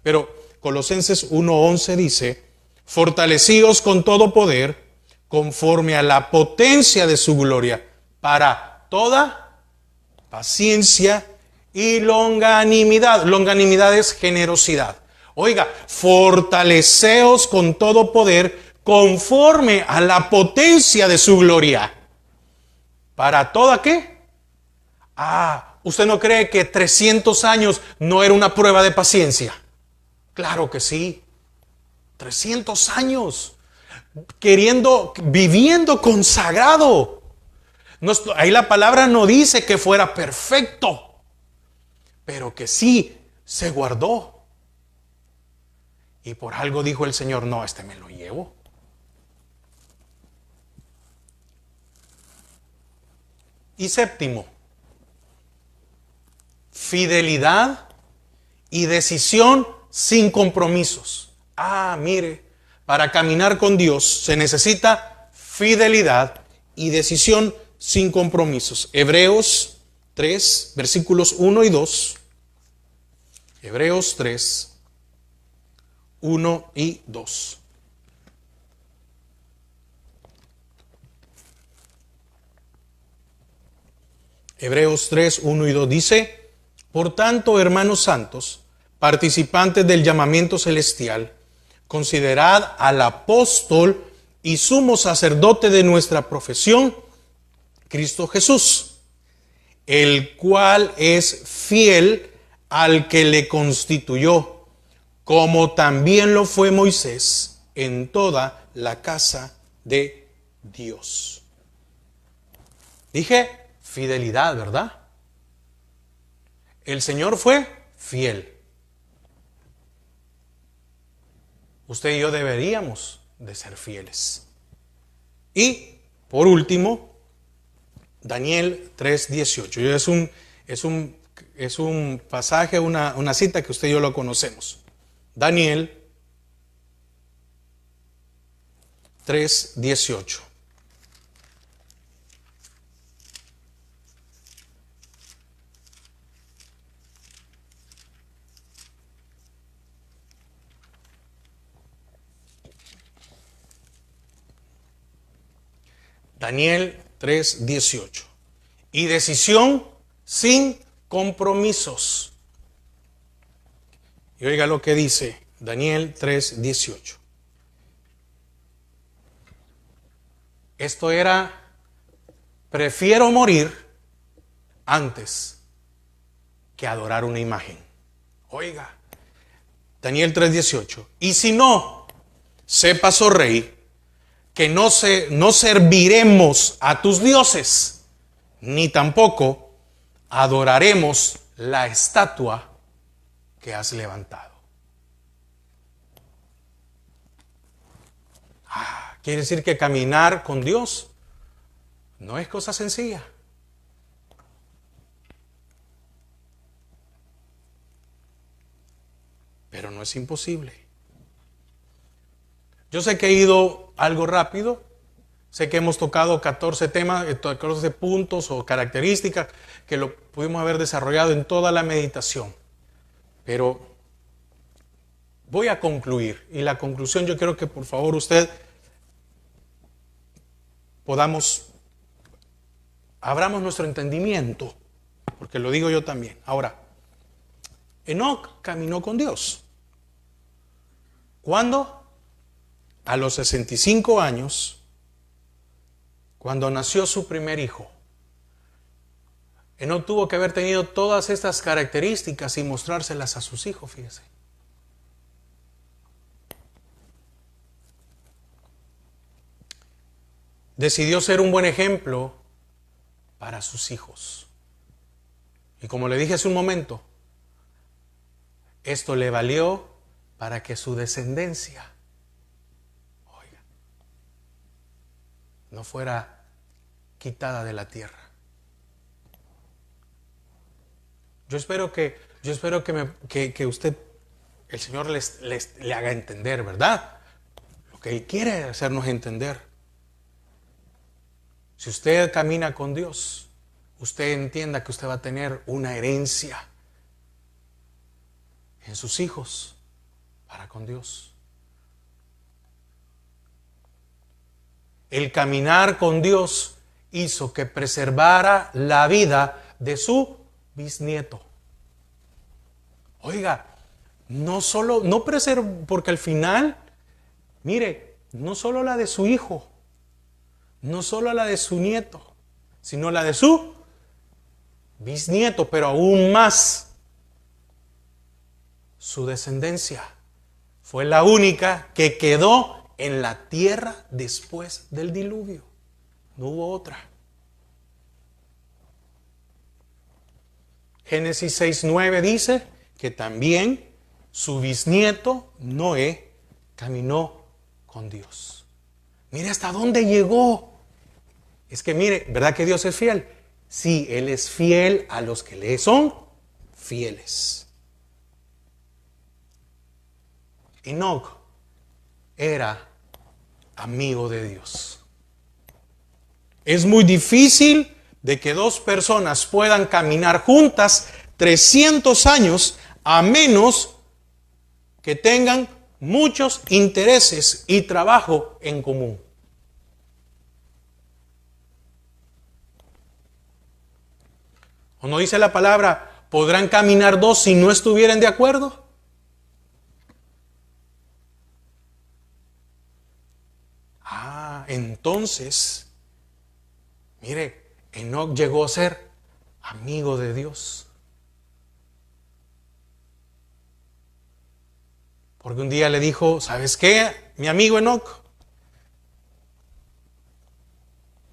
Pero Colosenses 1:11 dice: fortalecíos con todo poder, conforme a la potencia de su gloria, para toda paciencia y longanimidad. Longanimidad es generosidad. Oiga, fortaleceos con todo poder, conforme a la potencia de su gloria. ¿Para toda qué? ¿Usted no cree que 300 años no era una prueba de paciencia? Claro que sí. 300 años. viviendo consagrado. Ahí la palabra no dice que fuera perfecto, pero que sí se guardó. Y por algo dijo el Señor, no, este me lo llevo. Y séptimo, fidelidad y decisión sin compromisos. Mire, para caminar con Dios se necesita fidelidad y decisión sin compromisos. Hebreos 3, versículos 1 y 2. Hebreos 3, 1 y 2. Hebreos 3, 1 y 2 dice: por tanto, hermanos santos, participantes del llamamiento celestial, considerad al apóstol y sumo sacerdote de nuestra profesión, Cristo Jesús, el cual es fiel al que le constituyó, como también lo fue Moisés en toda la casa de Dios. Dije fidelidad, ¿verdad? El Señor fue fiel. Usted y yo deberíamos de ser fieles. Y, por último, Daniel 3:18. Es un pasaje, una cita que usted y yo lo conocemos. Daniel 3:18. Daniel 3:18. Y decisión sin compromisos. Y oiga lo que dice Daniel 3:18. Esto era: prefiero morir antes que adorar una imagen. Oiga, Daniel 3:18. Y si no, sepas, oh rey, que no serviremos a tus dioses, ni tampoco adoraremos la estatua que has levantado. Quiere decir que caminar con Dios no es cosa sencilla. Pero no es imposible. Yo sé que he ido algo rápido. Sé que hemos tocado 14 temas, 14 puntos o características que lo pudimos haber desarrollado en toda la meditación. Pero voy a concluir. Y la conclusión, yo quiero que por favor usted abramos nuestro entendimiento, porque lo digo yo también. Ahora, Enoc caminó con Dios. ¿Cuándo? A los 65 años, cuando nació su primer hijo. Enoc tuvo que haber tenido todas estas características y mostrárselas a sus hijos, fíjese. Decidió ser un buen ejemplo para sus hijos. Y como le dije hace un momento, esto le valió para que su descendencia, no fuera quitada de la tierra. Yo espero que usted, el Señor le haga entender, ¿verdad? Lo que Él quiere hacernos entender. Si usted camina con Dios, usted entienda que usted va a tener una herencia en sus hijos para con Dios. El caminar con Dios hizo que preservara la vida de su bisnieto. Oiga, no preservó, porque al final, mire, no solo la de su hijo, no solo la de su nieto, sino la de su bisnieto, pero aún más, su descendencia fue la única que quedó en la tierra después del diluvio. No hubo otra. Génesis 6:9 dice que también su bisnieto Noé caminó con Dios. Mire hasta dónde llegó. Es que mire, ¿verdad que Dios es fiel? Sí, Él es fiel a los que le son fieles. Enoc era amigo de Dios. Es muy difícil de que dos personas puedan caminar juntas 300 años a menos que tengan muchos intereses y trabajo en común. ¿O no dice la palabra, podrán caminar dos si no estuvieran de acuerdo? Entonces, mire, Enoc llegó a ser amigo de Dios. Porque un día le dijo, ¿sabes qué, mi amigo Enoc?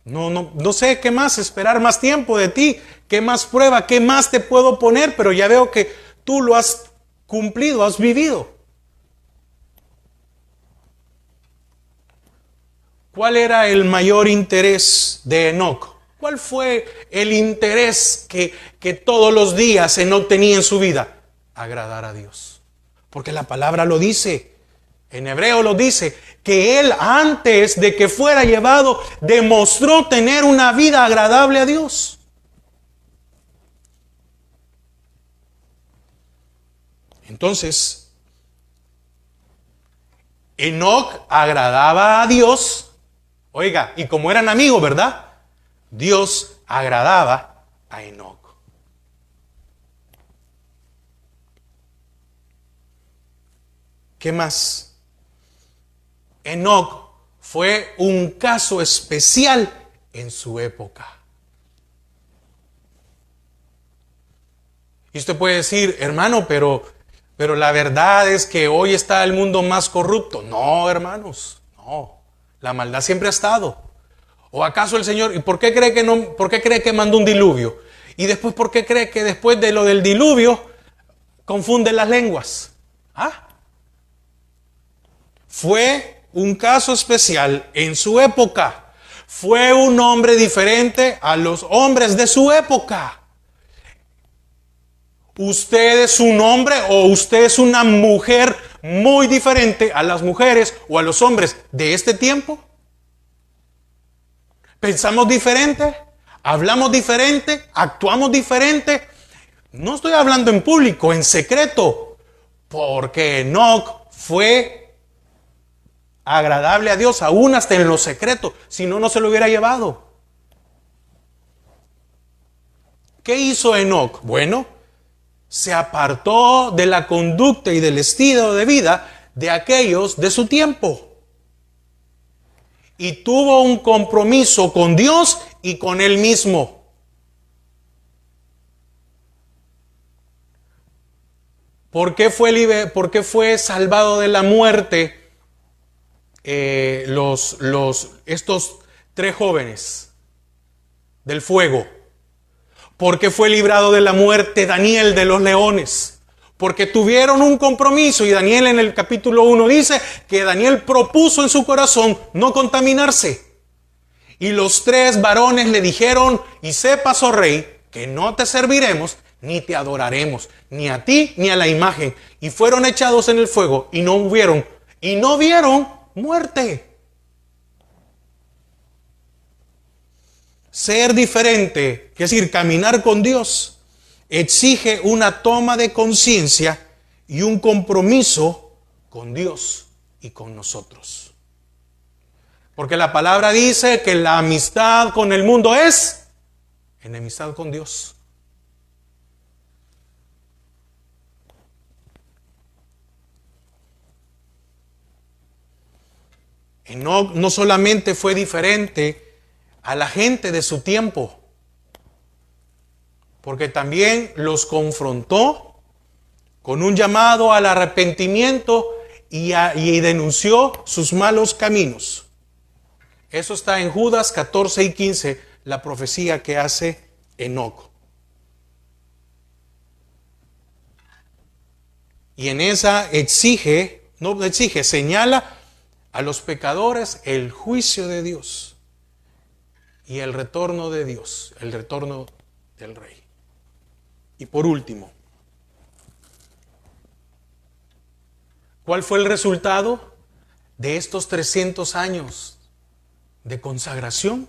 No sé qué más, esperar más tiempo de ti, qué más prueba, qué más te puedo poner, pero ya veo que tú lo has cumplido, has vivido. ¿Cuál era el mayor interés de Enoc? ¿Cuál fue el interés que todos los días Enoc tenía en su vida? Agradar a Dios. Porque la palabra lo dice, en hebreo lo dice, que él antes de que fuera llevado demostró tener una vida agradable a Dios. Entonces, Enoc agradaba a Dios. Oiga, y como eran amigos, ¿verdad? Dios agradaba a Enoc. ¿Qué más? Enoc fue un caso especial en su época. Y usted puede decir, hermano, pero la verdad es que hoy está el mundo más corrupto. No, hermanos, no. La maldad siempre ha estado. ¿O acaso el Señor, y por qué cree que no, por qué cree que mandó un diluvio? Y después, ¿por qué cree que después de lo del diluvio confunde las lenguas? Fue un caso especial en su época. Fue un hombre diferente a los hombres de su época. Usted es un hombre o usted es una mujer muy diferente a las mujeres o a los hombres de este tiempo. Pensamos diferente, hablamos diferente, actuamos diferente. No estoy hablando en público, en secreto, porque Enoc fue agradable a Dios aún hasta en lo secreto, si no, no se lo hubiera llevado. ¿Qué hizo Enoc? Bueno, se apartó de la conducta y del estilo de vida de aquellos de su tiempo. Y tuvo un compromiso con Dios y con él mismo. ¿Por qué fue salvado de la muerte estos 3 jóvenes del fuego? ¿Por qué fue librado de la muerte Daniel de los leones? Porque tuvieron un compromiso, y Daniel en el capítulo 1 dice que Daniel propuso en su corazón no contaminarse. Y los 3 varones le dijeron, y sepas, oh rey, que no te serviremos ni te adoraremos, ni a ti ni a la imagen. Y fueron echados en el fuego y no vieron muerte. Ser diferente, es decir, caminar con Dios, exige una toma de conciencia y un compromiso con Dios y con nosotros. Porque la palabra dice que la amistad con el mundo es enemistad con Dios. Enoc no solamente fue diferente a la gente de su tiempo, porque también los confrontó con un llamado al arrepentimiento y denunció sus malos caminos. Eso está en Judas 14 y 15, la profecía que hace Enoc. Y en esa señala a los pecadores el juicio de Dios y el retorno de Dios, el retorno del Rey. Y por último, ¿cuál fue el resultado de estos 300 años de consagración?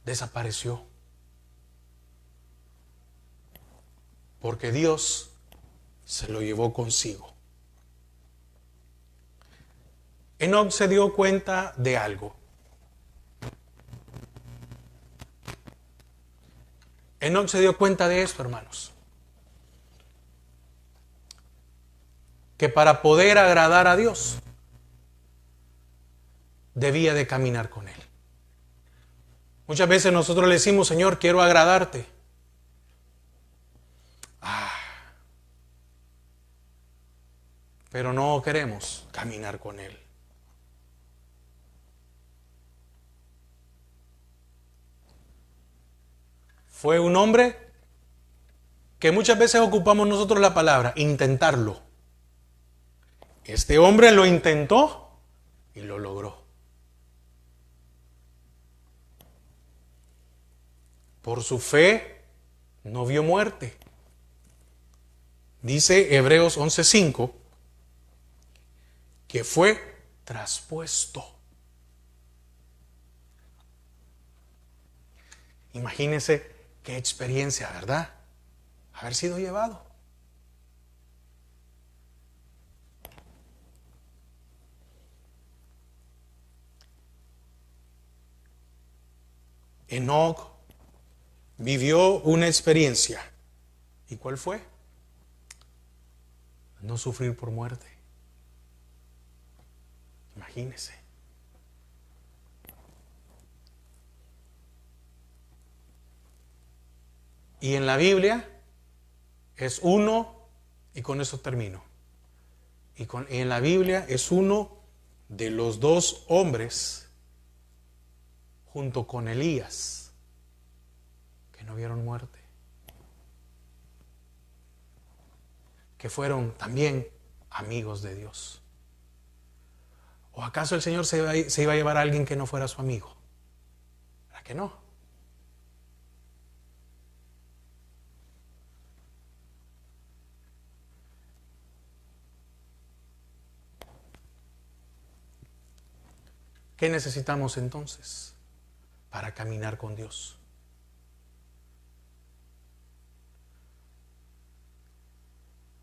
Desapareció. Porque Dios se lo llevó consigo. Enoc se dio cuenta de algo. Enoc se dio cuenta de esto, hermanos. Que para poder agradar a Dios, debía de caminar con Él. Muchas veces nosotros le decimos, Señor, quiero agradarte. Pero no queremos caminar con Él. Fue un hombre que muchas veces ocupamos nosotros la palabra, intentarlo. Este hombre lo intentó y lo logró. Por su fe no vio muerte. Dice Hebreos 11:5 que fue traspuesto. Imagínense qué experiencia, ¿verdad? Haber sido llevado. Enoc vivió una experiencia. ¿Y cuál fue? No sufrir por muerte. Imagínese. Y en la Biblia es uno, y con eso termino. Y en la Biblia es uno de los dos hombres, junto con Elías, que no vieron muerte. Que fueron también amigos de Dios. ¿O acaso el Señor se iba a llevar a alguien que no fuera su amigo? ¿Verdad que no? ¿Qué necesitamos entonces para caminar con Dios?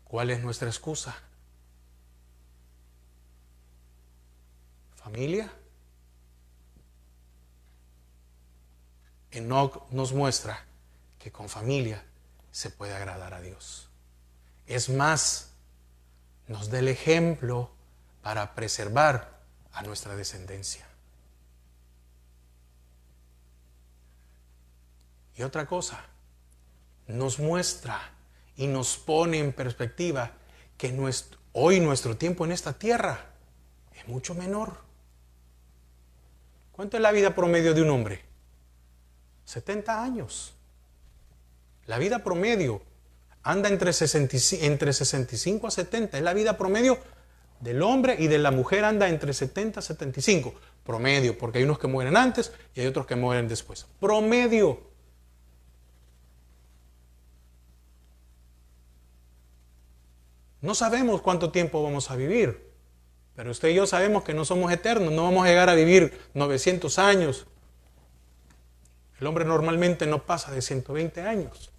¿Cuál es nuestra excusa? ¿Familia? Enoc nos muestra que con familia se puede agradar a Dios. Es más, nos da el ejemplo para preservar a nuestra descendencia. Y otra cosa, nos muestra y nos pone en perspectiva que hoy nuestro tiempo en esta tierra es mucho menor. ¿Cuánto es la vida promedio de un hombre? 70 años. La vida promedio anda entre 65 a 70. Es la vida promedio del hombre, y de la mujer anda entre 70 a 75. Promedio, porque hay unos que mueren antes y hay otros que mueren después. Promedio. No sabemos cuánto tiempo vamos a vivir, pero usted y yo sabemos que no somos eternos, no vamos a llegar a vivir 900 años. El hombre normalmente no pasa de 120 años.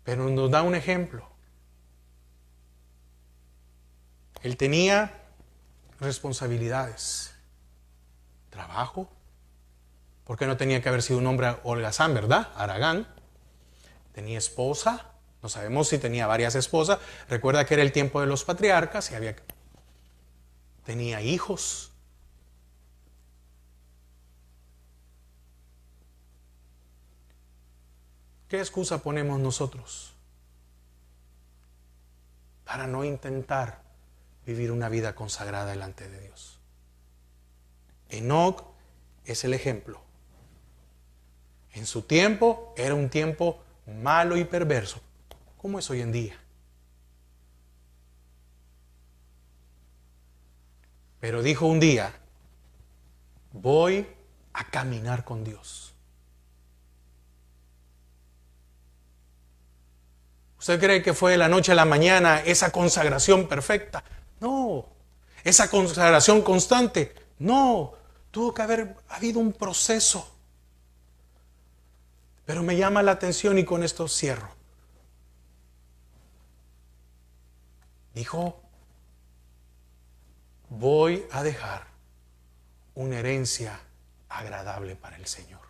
Pero nos da un ejemplo. Él tenía responsabilidades, trabajo, porque no tenía que haber sido un hombre holgazán, ¿verdad? Haragán. Tenía esposa, no sabemos si tenía varias esposas. Recuerda que era el tiempo de los patriarcas y tenía hijos. ¿Qué excusa ponemos nosotros para no intentar vivir una vida consagrada delante de Dios? Enoc es el ejemplo. En su tiempo era un tiempo malo y perverso, como es hoy en día. Pero dijo un día, voy a caminar con Dios. ¿Usted cree que fue de la noche a la mañana esa consagración perfecta? No. ¿Esa consagración constante? No. Tuvo que haber habido un proceso. Pero me llama la atención y con esto cierro. Dijo, voy a dejar una herencia agradable para el Señor.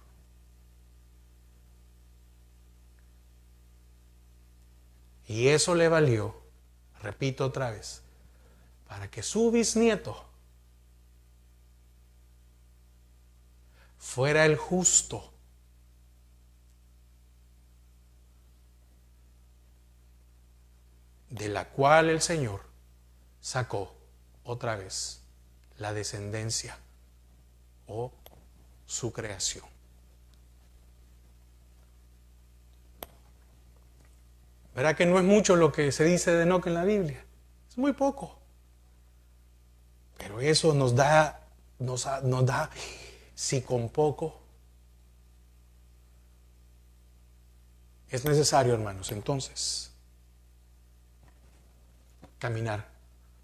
Y eso le valió, repito otra vez, para que su bisnieto fuera el justo, de la cual el Señor sacó otra vez la descendencia o su creación. ¿Verdad que no es mucho lo que se dice de Enoc en la Biblia? Es muy poco. Pero eso nos da, si con poco es necesario, hermanos, entonces caminar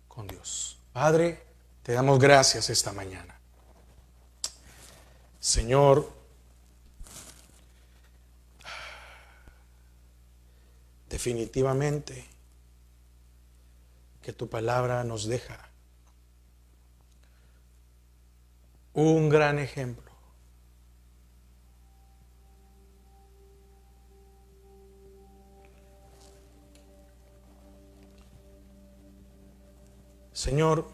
con Dios. Padre, te damos gracias esta mañana. Señor, definitivamente que tu palabra nos deja un gran ejemplo. Señor,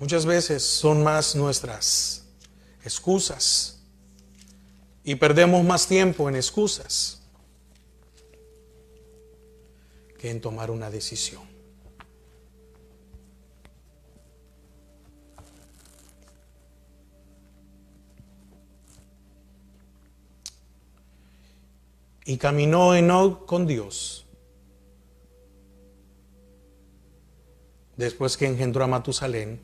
muchas veces son más nuestras excusas y perdemos más tiempo en excusas que en tomar una decisión. Y caminó Enoc con Dios después que engendró a Matusalén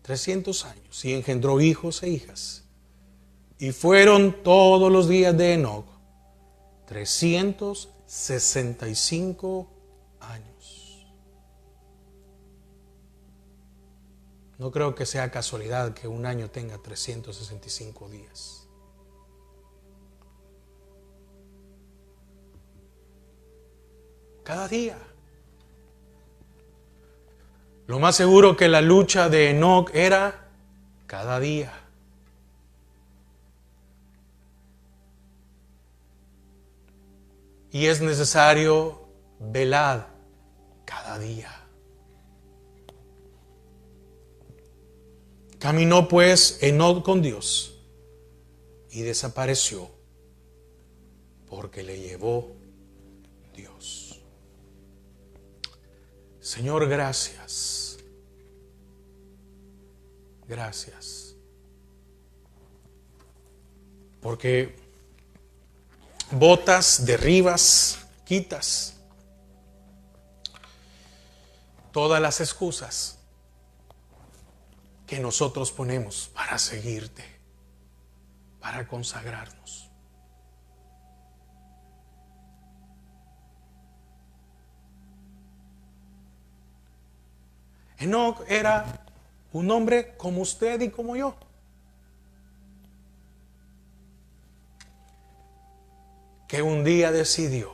300 años y engendró hijos e hijas. Y fueron todos los días de Enoc 365 años. No creo que sea casualidad que un año tenga 365 días. Cada día. Lo más seguro que la lucha de Enoc era cada día. Y es necesario velar cada día. Caminó pues Enoc con Dios y desapareció porque le llevó Dios. Señor, gracias. Gracias. Porque botas, derribas, quitas todas las excusas que nosotros ponemos para seguirte, para consagrarnos. Enoc era un hombre como usted y como yo. Que un día decidió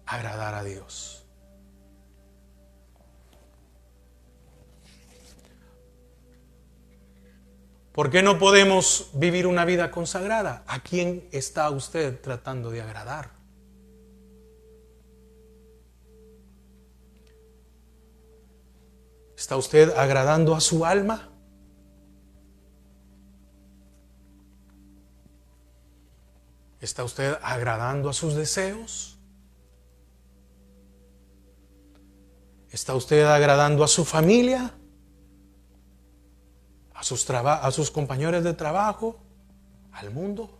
agradar a Dios. ¿Por qué no podemos vivir una vida consagrada? ¿A quién está usted tratando de agradar? ¿Está usted agradando a su alma? ¿Está usted agradando a sus deseos? ¿Está usted agradando a su familia? ¿A sus compañeros de trabajo? ¿Al mundo?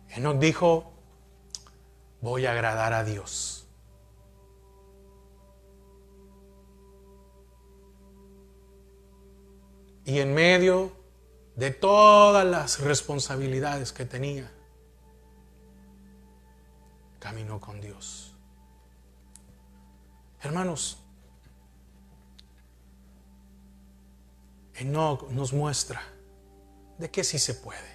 Enoc dijo, voy a agradar a Dios. Y en medio de todas las responsabilidades que tenía, caminó con Dios. Hermanos, Enoc nos muestra de que sí se puede.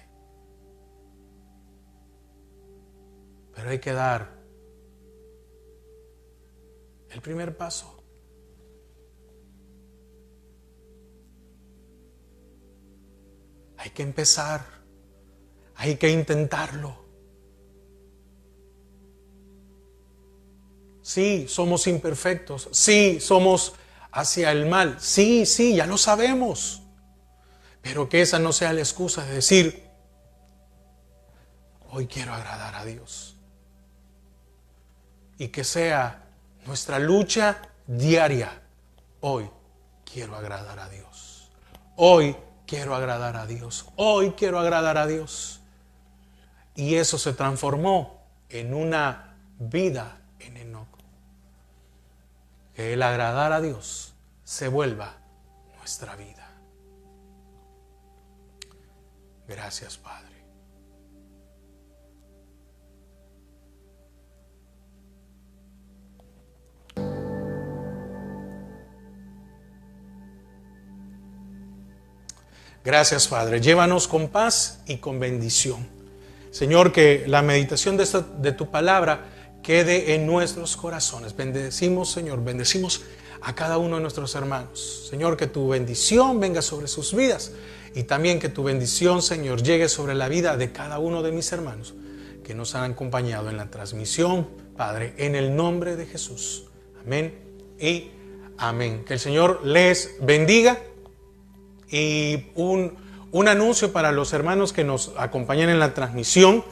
Pero hay que dar el primer paso. Hay que empezar. Hay que intentarlo. Sí, somos imperfectos. Sí, somos hacia el mal. Sí, ya lo sabemos. Pero que esa no sea la excusa de decir, hoy quiero agradar a Dios. Y que sea nuestra lucha diaria. Hoy quiero agradar a Dios. Hoy quiero agradar a Dios. Hoy quiero agradar a Dios. Y eso se transformó en una vida en Enoc. Que el agradar a Dios se vuelva nuestra vida. Gracias, Padre. Gracias, Padre. Llévanos con paz y con bendición. Señor, que la meditación de tu palabra quede en nuestros corazones. Bendecimos, Señor, bendecimos a cada uno de nuestros hermanos. Señor, que tu bendición venga sobre sus vidas y también que tu bendición, Señor, llegue sobre la vida de cada uno de mis hermanos que nos han acompañado en la transmisión, Padre, en el nombre de Jesús. Amén y amén. Que el Señor les bendiga. Y un anuncio para los hermanos que nos acompañan en la transmisión.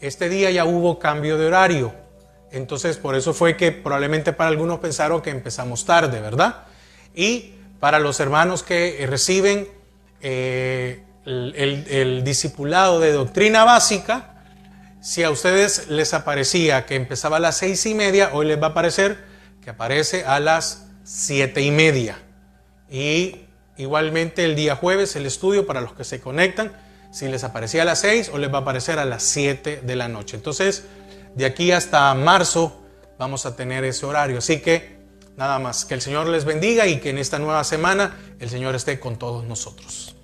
Este día ya hubo cambio de horario. Entonces, por eso fue que probablemente para algunos pensaron que empezamos tarde, ¿verdad? Y para los hermanos que reciben el discipulado de doctrina básica, si a ustedes les aparecía que empezaba a las 6:30, hoy les va a aparecer que aparece a las 7:30. Y igualmente el día jueves el estudio para los que se conectan, si les aparecía a las 6 o les va a aparecer a las 7 de la noche. Entonces, de aquí hasta marzo vamos a tener ese horario. Así que nada más, que el Señor les bendiga y que en esta nueva semana el Señor esté con todos nosotros.